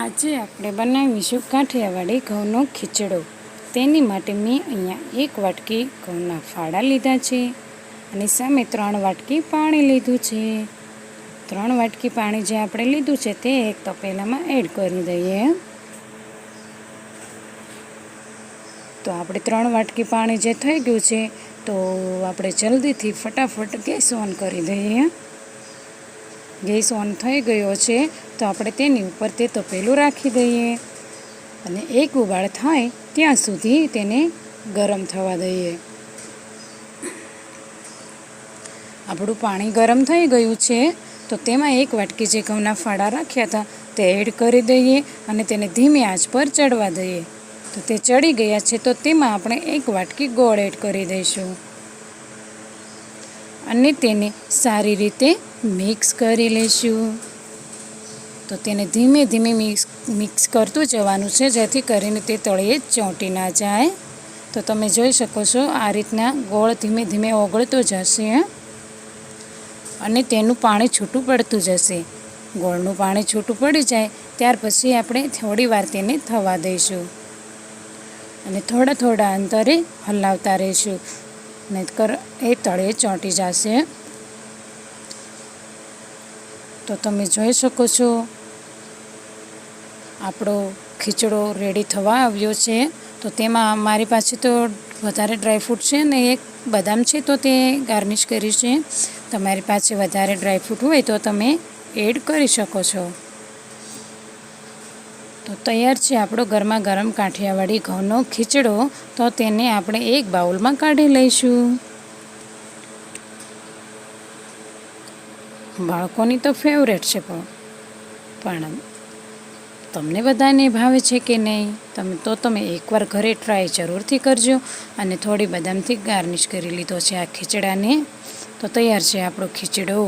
આજે આપણે બનાવીશું કાઠિયાવાડી ઘઉંનો ખીચડો. તેની માટે મેં અહીંયા 1 વાટકી ઘઉંના ફાળા લીધા છે અને સામે 3 વાટકી પાણી લીધું છે. 3 વાટકી પાણી જે આપણે લીધું છે તે એક તપેલામાં એડ કરી દઈએ. તો આપણે 3 વાટકી પાણી જે થઈ ગયું છે તો આપણે જલ્દીથી ફટાફટ ગેસ ઓન કરી દઈએ. ગેસ ઓન થઈ ગયો છે તો આપણે તેની ઉપર તે તપેલું રાખી દઈએ અને એક ઉબાળ થાય ત્યાં સુધી તેને ગરમ થવા દઈએ. આપણું પાણી ગરમ થઈ ગયું છે તો તેમાં 1 વાટકી જે ઘઉંના ફાળા રાખ્યા હતા તે એડ કરી દઈએ અને તેને ધીમી આંચ પર ચડવા દઈએ. તો તે ચડી ગયા છે તો તેમાં આપણે 1 વાટકી ગોળ એડ કરી દઈશું અને તેને સારી રીતે મિક્સ કરી લઈશું. તો તેને ધીમે ધીમે મિક્સ કરતું જવાનું છે જેથી કરીને તે તળિયે ચોંટી ના જાય. તો તમે જોઈ શકો છો આ રીતના ગોળ ધીમે ધીમે ઓગળતો જશે અને તેનું પાણી છૂટું પડતું જશે. ગોળનું પાણી છૂટું પડી જાય ત્યાર પછી આપણે થોડી વાર તેને થવા દઈશું અને થોડા થોડા અંતરે હલાવતા રહીશું નહીંતર એ તળિયે ચોંટી જશે. તો તમે જોઈ શકો છો આપણો ખીચડો રેડી થવા આવ્યો છે. તો તેમાં મારી પાસે તો વધારે ડ્રાયફ્રૂટ છે ને એક બદામ છે તો તે ગાર્નિશ કરી છે. તમારી પાસે વધારે ડ્રાયફ્રૂટ હોય તો તમે એડ કરી શકો છો. તો તૈયાર છે આપણો ગરમા ગરમ કાઠિયાવાડી ઘઉંનો ખીચડો. તો તેને આપણે એક બાઉલમાં કાઢી લઈશું. બાળકોની તો ફેવરેટ છે પણ તમને બધાને ભાવે છે કે નહીં તમે એકવાર ઘરે ટ્રાય જરૂરથી કરજો. અને થોડી બદામથી ગાર્નિશ કરી લીધો છે આ ખીચડાને. તો તૈયાર છે આપણો ખીચડો.